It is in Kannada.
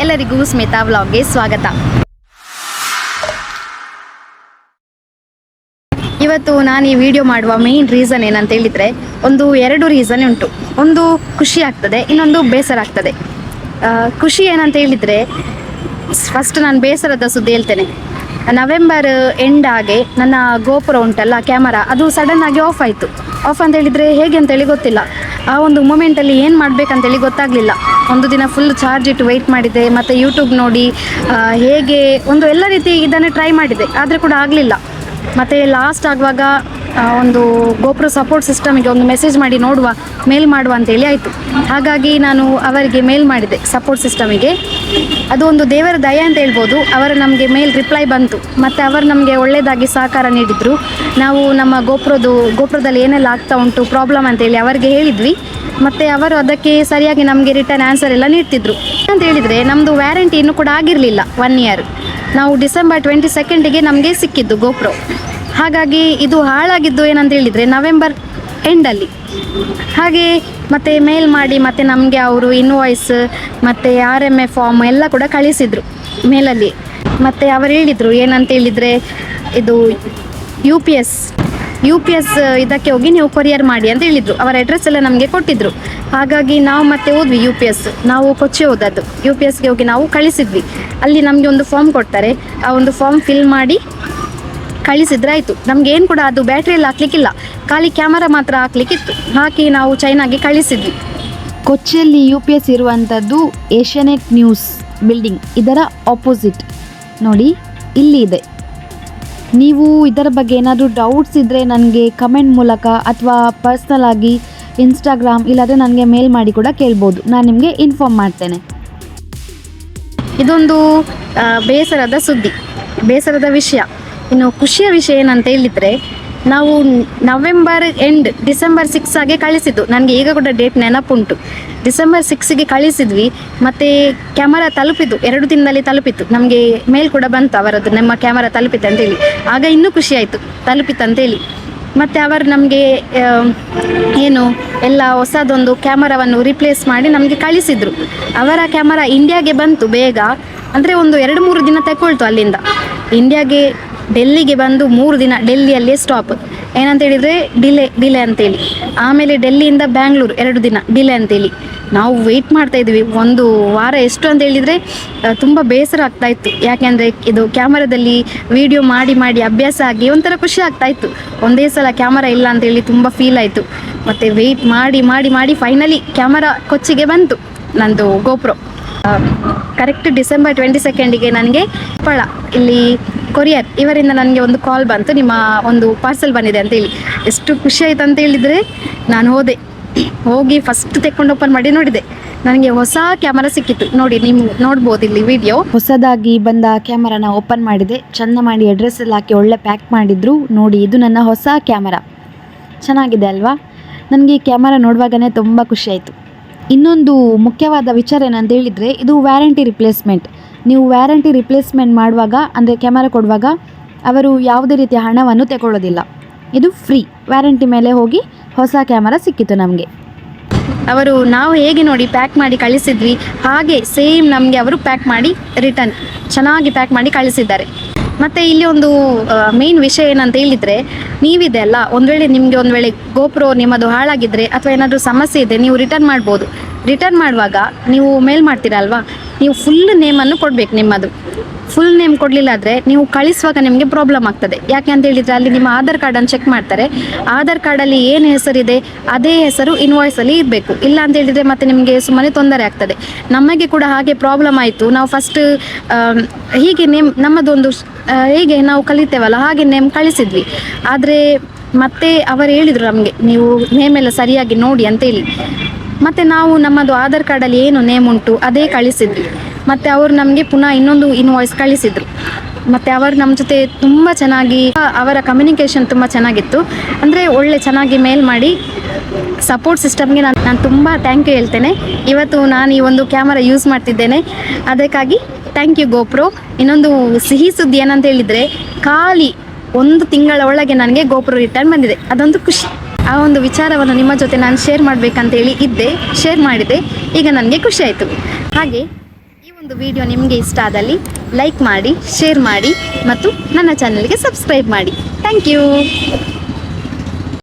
ಎಲ್ಲರಿಗೂ ಸ್ಮಿತಾ ವ್ಲಾಗ್ಗೆ ಸ್ವಾಗತ. ಇವತ್ತು ನಾನು ಈ ವಿಡಿಯೋ ಮಾಡುವ ಮೇನ್ ರೀಸನ್ ಏನಂತ ಹೇಳಿದರೆ ಎರಡು ರೀಸನ್ ಉಂಟು. ಒಂದು ಖುಷಿ ಆಗ್ತದೆ, ಇನ್ನೊಂದು ಬೇಸರ ಆಗ್ತದೆ. ಖುಷಿ ಏನಂತ ಹೇಳಿದರೆ ಫಸ್ಟ್ ನಾನು ಬೇಸರದ ಸುದ್ದಿ ಹೇಳ್ತೇನೆ. ನವೆಂಬರ್ ಎಂಡ್ ಆಗಿ ನನ್ನ ಗೋಪುರ ಉಂಟಲ್ಲ ಕ್ಯಾಮರಾ, ಅದು ಸಡನ್ ಆಗಿ ಆಫ್ ಆಯಿತು. ಆಫ್ ಅಂತ ಹೇಳಿದರೆ ಹೇಗೆ ಅಂತೇಳಿ ಗೊತ್ತಿಲ್ಲ. ಆ ಒಂದು ಮೂಮೆಂಟಲ್ಲಿ ಏನು ಮಾಡಬೇಕಂತೇಳಿ ಗೊತ್ತಾಗಲಿಲ್ಲ. ಒಂದು ದಿನ ಫುಲ್ ಚಾರ್ಜ್ ಇಟ್ಟು ವೆಯ್ಟ್ ಮಾಡಿದೆ, ಮತ್ತು ಯೂಟ್ಯೂಬ್ ನೋಡಿ ಹೇಗೆ ಎಲ್ಲ ರೀತಿ ಇದನ್ನು ಟ್ರೈ ಮಾಡಿದೆ, ಆದರೆ ಕೂಡ ಆಗಲಿಲ್ಲ. ಮತ್ತು ಲಾಸ್ಟ್ ಆಗುವಾಗ ಒಂದು ಗೋಪುರ ಸಪೋರ್ಟ್ ಸಿಸ್ಟಮಿಗೆ ಒಂದು ಮೆಸೇಜ್ ಮಾಡಿ ನೋಡುವ, ಮೇಲ್ ಮಾಡುವ ಅಂತೇಳಿ ಆಯಿತು. ಹಾಗಾಗಿ ನಾನು ಅವರಿಗೆ ಮೇಲ್ ಮಾಡಿದೆ, ಸಪೋರ್ಟ್ ಸಿಸ್ಟಮಿಗೆ. ಅದು ಒಂದು ದೇವರ ದಯ ಅಂತ ಹೇಳ್ಬೋದು. ಅವರು ನಮಗೆ ಮೇಲ್ ರಿಪ್ಲೈ ಬಂತು, ಮತ್ತು ಅವರು ನಮಗೆ ಒಳ್ಳೆಯದಾಗಿ ಸಹಕಾರ ನೀಡಿದರು. ನಾವು ನಮ್ಮ ಗೋಪುರದಲ್ಲಿ ಏನೆಲ್ಲ ಆಗ್ತಾ ಉಂಟು ಪ್ರಾಬ್ಲಮ್ ಅಂತೇಳಿ ಅವರಿಗೆ ಹೇಳಿದ್ವಿ, ಮತ್ತು ಅವರು ಅದಕ್ಕೆ ಸರಿಯಾಗಿ ನಮಗೆ ರಿಟರ್ನ್ ಆನ್ಸರ್ ಎಲ್ಲ ನೀಡ್ತಿದ್ರು. ಅಂತ ಹೇಳಿದರೆ ನಮ್ಮದು ವ್ಯಾರಂಟಿ ಇನ್ನೂ ಕೂಡ ಆಗಿರಲಿಲ್ಲ 1 ಇಯರ್. ನಾವು ಡಿಸೆಂಬರ್ 22ಗೆ ನಮಗೆ ಸಿಕ್ಕಿದ್ದು ಗೋಪುರ. ಹಾಗಾಗಿ ಇದು ಹಾಳಾಗಿದ್ದು ಏನಂತ ಹೇಳಿದರೆ ನವೆಂಬರ್ ಎಂಡಲ್ಲಿ. ಹಾಗೆ ಮತ್ತು ಮೇಲ್ ಮಾಡಿ ಮತ್ತು ನಮಗೆ ಅವರು ಇನ್ವಾಯ್ಸ್ ಮತ್ತು RMA ಫಾರ್ಮ್ ಎಲ್ಲ ಕೂಡ ಕಳಿಸಿದರು ಮೇಲಲ್ಲಿ. ಮತ್ತು ಅವರು ಹೇಳಿದರು ಏನಂತ ಹೇಳಿದರೆ ಇದು ಯು ಪಿ ಎಸ್ ಇದಕ್ಕೆ ಹೋಗಿ ನೀವು ಕೊರಿಯರ್ ಮಾಡಿ ಅಂತ ಹೇಳಿದರು. ಅವರ ಅಡ್ರೆಸ್ ಎಲ್ಲ ನಮಗೆ ಕೊಟ್ಟಿದ್ದರು. ಹಾಗಾಗಿ ನಾವು ಮತ್ತೆ ಹೋದ್ವಿ UPS. ನಾವು ಕೊಚ್ಚಿ ಹೋದದ್ದು UPSಗೆ ಹೋಗಿ ನಾವು ಕಳಿಸಿದ್ವಿ. ಅಲ್ಲಿ ನಮಗೆ ಒಂದು ಫಾರ್ಮ್ ಕೊಡ್ತಾರೆ, ಆ ಒಂದು ಫಾರ್ಮ್ ಫಿಲ್ ಮಾಡಿ ಕಳಿಸಿದ್ರೆ ಆಯಿತು. ನಮಗೇನು ಕೂಡ ಅದು ಬ್ಯಾಟ್ರಿಯಲ್ಲಿ ಹಾಕ್ಲಿಕ್ಕಿಲ್ಲ, ಖಾಲಿ ಕ್ಯಾಮರಾ ಮಾತ್ರ ಹಾಕ್ಲಿಕ್ಕಿತ್ತು. ಹಾಕಿ ನಾವು ಚೈನಾಗೆ ಕಳಿಸಿದ್ವಿ. ಕೊಚ್ಚಿಯಲ್ಲಿ UPS ಇರುವಂಥದ್ದು ಏಷ್ಯಾನೆಟ್ ನ್ಯೂಸ್ ಬಿಲ್ಡಿಂಗ್, ಇದರ ಆಪೋಸಿಟ್ ನೋಡಿ ಇಲ್ಲಿ ಇದೆ. ನೀವು ಇದರ ಬಗ್ಗೆ ಏನಾದರೂ ಡೌಟ್ಸ್ ಇದ್ದರೆ ನನಗೆ ಕಮೆಂಟ್ ಮೂಲಕ ಅಥವಾ ಪರ್ಸ್ನಲ್ ಆಗಿ ಇನ್ಸ್ಟಾಗ್ರಾಮ್ ಇಲ್ಲಾಂದರೆ ನನಗೆ ಮೇಲ್ ಮಾಡಿ ಕೂಡ ಕೇಳ್ಬೋದು, ನಾನು ನಿಮಗೆ ಇನ್ಫಾರ್ಮ್ ಮಾಡ್ತೇನೆ. ಇದೊಂದು ಬೇಸರದ ಸುದ್ದಿ, ಬೇಸರದ ವಿಷಯ. ಇನ್ನು ಖುಷಿಯ ವಿಷಯ ಏನಂತ ಹೇಳಿದರೆ ನಾವು ನವೆಂಬರ್ ಎಂಡ್ ಡಿಸೆಂಬರ್ 6 ಆಗಿ ಕಳಿಸಿದ್ದು. ನನಗೆ ಈಗ ಕೂಡ ಡೇಟ್ ನೆನಪುಂಟು. ಡಿಸೆಂಬರ್ 6ಗೆ ಕಳಿಸಿದ್ವಿ, ಮತ್ತು ಕ್ಯಾಮರಾ ತಲುಪಿದ್ದು 2 ದಿನದಲ್ಲಿ ತಲುಪಿತ್ತು. ನಮಗೆ ಮೇಲ್ ಕೂಡ ಬಂತು ಅವರದ್ದು, ನಮ್ಮ ಕ್ಯಾಮರಾ ತಲುಪಿತು ಅಂತೇಳಿ. ಆಗ ಇನ್ನೂ ಖುಷಿ ಆಯಿತು, ತಲುಪಿತು ಅಂತೇಳಿ. ಮತ್ತು ಅವರು ನಮಗೆ ಏನು ಎಲ್ಲ ಹೊಸದೊಂದು ಕ್ಯಾಮರಾವನ್ನು ರಿಪ್ಲೇಸ್ ಮಾಡಿ ನಮಗೆ ಕಳಿಸಿದರು. ಅವರ ಕ್ಯಾಮರಾ ಇಂಡಿಯಾಗೆ ಬಂತು ಬೇಗ, ಅಂದರೆ ಒಂದು 2-3 ದಿನ ತಗೊಳ್ತು ಅಲ್ಲಿಂದ. ಇಂಡಿಯಾಗೆ ಡೆಲ್ಲಿಗೆ ಬಂದು 3 ದಿನ ಡೆಲ್ಲಿಯಲ್ಲೇ ಸ್ಟಾಪ್. ಏನಂತ ಹೇಳಿದರೆ ಡಿಲೇ ಅಂತೇಳಿ. ಆಮೇಲೆ ಡೆಲ್ಲಿಯಿಂದ ಬ್ಯಾಂಗ್ಳೂರು 2 ದಿನ ಡಿಲೇ ಅಂತೇಳಿ. ನಾವು ವೆಯ್ಟ್ ಮಾಡ್ತಾಯಿದ್ವಿ 1 ವಾರ. ಎಷ್ಟು ಅಂತ ಹೇಳಿದರೆ ತುಂಬ ಬೇಸರ ಆಗ್ತಾಯಿತ್ತು. ಯಾಕೆಂದರೆ ಇದು ಕ್ಯಾಮರಾದಲ್ಲಿ ವಿಡಿಯೋ ಮಾಡಿ ಮಾಡಿ ಅಭ್ಯಾಸ ಆಗಿ ಒಂಥರ ಖುಷಿ ಆಗ್ತಾಯಿತ್ತು. ಒಂದೇ ಸಲ ಕ್ಯಾಮರಾ ಇಲ್ಲ ಅಂತೇಳಿ ತುಂಬ ಫೀಲ್ ಆಯಿತು. ಮತ್ತು ವೆಯ್ಟ್ ಮಾಡಿ ಮಾಡಿ ಮಾಡಿ ಫೈನಲಿ ಕ್ಯಾಮರಾ ಕೊಚ್ಚಿಗೆ ಬಂತು ನಂದು ಗೋಪ್ರೋ. ಕರೆಕ್ಟ್ ಡಿಸೆಂಬರ್ 22ಗೆ ನನಗೆ ಇಲ್ಲಿ ಕೊರಿಯರ್ ಇವರಿಂದ ನನಗೆ ಒಂದು ಕಾಲ್ ಬಂತು, ನಿಮ್ಮ ಒಂದು ಪಾರ್ಸೆಲ್ ಬಂದಿದೆ ಅಂತೇಳಿ. ಎಷ್ಟು ಖುಷಿ ಆಯಿತು ಅಂತ ಹೇಳಿದರೆ ನಾನು ಹೋಗಿ ಫಸ್ಟ್ ತೆಕ್ಕೊಂಡು ಓಪನ್ ಮಾಡಿ ನೋಡಿದೆ, ನನಗೆ ಹೊಸ ಕ್ಯಾಮರಾ ಸಿಕ್ಕಿತ್ತು. ನೋಡಿ, ನೀವು ನೋಡ್ಬೋದು ಇಲ್ಲಿ ವಿಡಿಯೋ. ಹೊಸದಾಗಿ ಬಂದ ಕ್ಯಾಮರಾನ ಓಪನ್ ಮಾಡಿದೆ, ಚೆಂದ ಮಾಡಿ ಅಡ್ರೆಸ್ ಎಲ್ಲ ಹಾಕಿ ಒಳ್ಳೆ ಪ್ಯಾಕ್ ಮಾಡಿದ್ರು. ನೋಡಿ, ಇದು ನನ್ನ ಹೊಸ ಕ್ಯಾಮರಾ. ಚೆನ್ನಾಗಿದೆ ಅಲ್ವಾ? ನನಗೆ ಈ ಕ್ಯಾಮರಾ ನೋಡುವಾಗಲೇ ತುಂಬ ಖುಷಿ ಆಯಿತು. ಇನ್ನೊಂದು ಮುಖ್ಯವಾದ ವಿಚಾರ ಏನಂತ ಹೇಳಿದರೆ ಇದು ವ್ಯಾರಂಟಿ ರಿಪ್ಲೇಸ್ಮೆಂಟ್. ನೀವು ವ್ಯಾರಂಟಿ ರಿಪ್ಲೇಸ್ಮೆಂಟ್ ಮಾಡುವಾಗ, ಅಂದರೆ ಕ್ಯಾಮರಾ ಕೊಡುವಾಗ ಅವರು ಯಾವುದೇ ರೀತಿಯ ಹಣವನ್ನು ತಗೊಳ್ಳೋದಿಲ್ಲ. ಇದು ಫ್ರೀ. ವ್ಯಾರಂಟಿ ಮೇಲೆ ಹೋಗಿ ಹೊಸ ಕ್ಯಾಮರಾ ಸಿಕ್ಕಿತು ನಮಗೆ. ನಾವು ಹೇಗೆ ನೋಡಿ ಪ್ಯಾಕ್ ಮಾಡಿ ಕಳಿಸಿದ್ವಿ, ಹಾಗೆ ಸೇಮ್ ನಮಗೆ ಅವರು ಪ್ಯಾಕ್ ಮಾಡಿ ರಿಟರ್ನ್ ಚೆನ್ನಾಗಿ ಪ್ಯಾಕ್ ಮಾಡಿ ಕಳಿಸಿದ್ದಾರೆ. ಮತ್ತು ಇಲ್ಲಿ ಒಂದು ಮೇನ್ ವಿಷಯ ಏನಂತ ಹೇಳಿದರೆ, ನೀವಿದೆ ಅಲ್ಲ, ಒಂದು ವೇಳೆ ಗೋಪ್ರೋ ನಿಮ್ಮದು ಹಾಳಾಗಿದ್ದರೆ ಅಥವಾ ಏನಾದರೂ ಸಮಸ್ಯೆ ಇದೆ, ನೀವು ರಿಟರ್ನ್ ಮಾಡ್ಬೋದು. ರಿಟರ್ನ್ ಮಾಡುವಾಗ ನೀವು ಮೇಲ್ ಮಾಡ್ತೀರಲ್ವಾ, ನೀವು ಫುಲ್ ನೇಮನ್ನು ಕೊಡಬೇಕು. ನಿಮ್ಮದು ಫುಲ್ ನೇಮ್ ಕೊಡಲಿಲ್ಲ ಆದರೆ ನೀವು ಕಳಿಸುವಾಗ ನಿಮಗೆ ಪ್ರಾಬ್ಲಮ್ ಆಗ್ತದೆ. ಯಾಕೆ ಅಂತ ಹೇಳಿದರೆ ಅಲ್ಲಿ ನಿಮ್ಮ ಆಧಾರ್ ಕಾರ್ಡನ್ನು ಚೆಕ್ ಮಾಡ್ತಾರೆ. ಆಧಾರ್ ಕಾರ್ಡಲ್ಲಿ ಏನು ಹೆಸರಿದೆ ಅದೇ ಹೆಸರು ಇನ್ವಾಯ್ಸಲ್ಲಿ ಇರಬೇಕು. ಇಲ್ಲ ಅಂತ ಹೇಳಿದರೆ ಮತ್ತೆ ನಿಮಗೆ ಸುಮ್ಮನೆ ತೊಂದರೆ ಆಗ್ತದೆ. ನಮಗೆ ಕೂಡ ಹಾಗೆ ಪ್ರಾಬ್ಲಮ್ ಆಯಿತು. ನಾವು ಫಸ್ಟ್ ಹೀಗೆ ನಮ್ಮದೊಂದು ಹೇಗೆ ನಾವು ಕಲಿತೇವಲ್ಲ ಹಾಗೆ ನೇಮ್ ಕಳಿಸಿದ್ವಿ. ಆದರೆ ಮತ್ತೆ ಅವರು ಹೇಳಿದರು ನಮಗೆ, ನೀವು ನೇಮೆಲ್ಲ ಸರಿಯಾಗಿ ನೋಡಿ ಅಂತೇಳಿ. ಮತ್ತು ನಾವು ನಮ್ಮದು ಆಧಾರ್ ಕಾರ್ಡಲ್ಲಿ ಏನು ನೇಮ್ ಉಂಟು ಅದೇ ಕಳಿಸಿದ್ವಿ. ಮತ್ತು ಅವರು ನಮಗೆ ಪುನಃ ಇನ್ನೊಂದು ಇನ್ವಾಯ್ಸ್ ಕಳಿಸಿದರು. ಮತ್ತು ಅವರು ನಮ್ಮ ಜೊತೆ ತುಂಬ ಚೆನ್ನಾಗಿ, ಅವರ ಕಮ್ಯುನಿಕೇಷನ್ ತುಂಬ ಚೆನ್ನಾಗಿತ್ತು. ಅಂದರೆ ಚೆನ್ನಾಗಿ ಮೇಲ್ ಮಾಡಿ ಸಪೋರ್ಟ್ ಸಿಸ್ಟಮ್ಗೆ ನಾನು ತುಂಬ ಥ್ಯಾಂಕ್ ಯು ಹೇಳ್ತೇನೆ. ಇವತ್ತು ನಾನು ಈ ಒಂದು ಕ್ಯಾಮರಾ ಯೂಸ್ ಮಾಡ್ತಿದ್ದೇನೆ, ಅದಕ್ಕಾಗಿ ಥ್ಯಾಂಕ್ ಯು ಗೋಪ್ರೋ. ಇನ್ನೊಂದು ಸಿಹಿ ಸುದ್ದಿ ಏನಂತ ಹೇಳಿದರೆ, ಖಾಲಿ 1 ತಿಂಗಳ ಒಳಗೆ ನನಗೆ ಗೋಪ್ರೋ ರಿಟರ್ನ್ ಬಂದಿದೆ. ಅದೊಂದು ಖುಷಿ. ಆ ಒಂದು ವಿಚಾರವನ್ನು ನಿಮ್ಮ ಜೊತೆ ನಾನು ಶೇರ್ ಮಾಡಬೇಕಂತೇಳಿ ಶೇರ್ ಮಾಡಿದೆ. ಈಗ ನನಗೆ ಖುಷಿ ಆಯಿತು. ಹಾಗೆ ಈ ಒಂದು ವಿಡಿಯೋ ನಿಮಗೆ ಇಷ್ಟ ಆದಲ್ಲಿ ಲೈಕ್ ಮಾಡಿ, ಶೇರ್ ಮಾಡಿ ಮತ್ತು ನನ್ನ ಚಾನಲ್ಗೆ ಸಬ್ಸ್ಕ್ರೈಬ್ ಮಾಡಿ. Thank you.